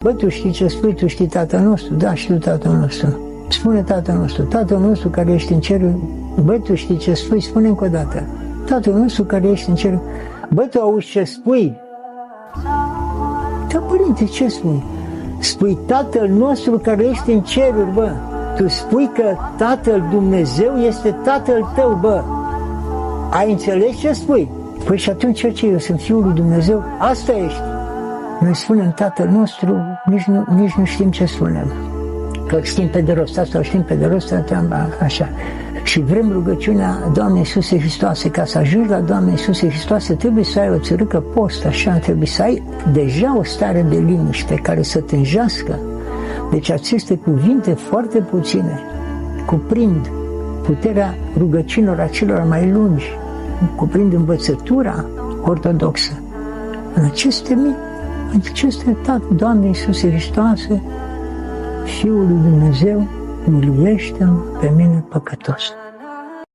Bă, tu știi ce spui? Tu știi Tatăl nostru? Da, știu Tatăl nostru. Spune Tatăl nostru. Tatăl nostru care ești în cer. Bă, tu știi ce spui? Spune încă o dată. Tatăl nostru care ești în cer. Bă, tu auzi ce spui? Da, părinte, ce spui? Spui Tatăl nostru care ești în ceruri, bă. Tu spui că Tatăl Dumnezeu este Tatăl tău, bă. Ai înțeles ce spui? Păi și atunci ce? Eu sunt Fiul lui Dumnezeu? Asta ești. Noi spunem Tatăl nostru, nici nu știm ce spunem. Că știm pe de rost, asta o știm pe de rost, așa. Și vrem rugăciunea Doamne Iisuse Hristoase. Ca să ajungi la Doamne Iisuse Hristoase, trebuie să ai o țărâcă post, așa, trebuie să ai deja o stare de liniște care să te înjească. Deci aceste cuvinte foarte puține cuprind puterea rugăciunilor acelor mai lungi, cuprind învățătura ortodoxă. În aceste etapă, Doamne Iisuse Hristoase, Fiul lui Dumnezeu, miluiește-mă pe mine păcătos.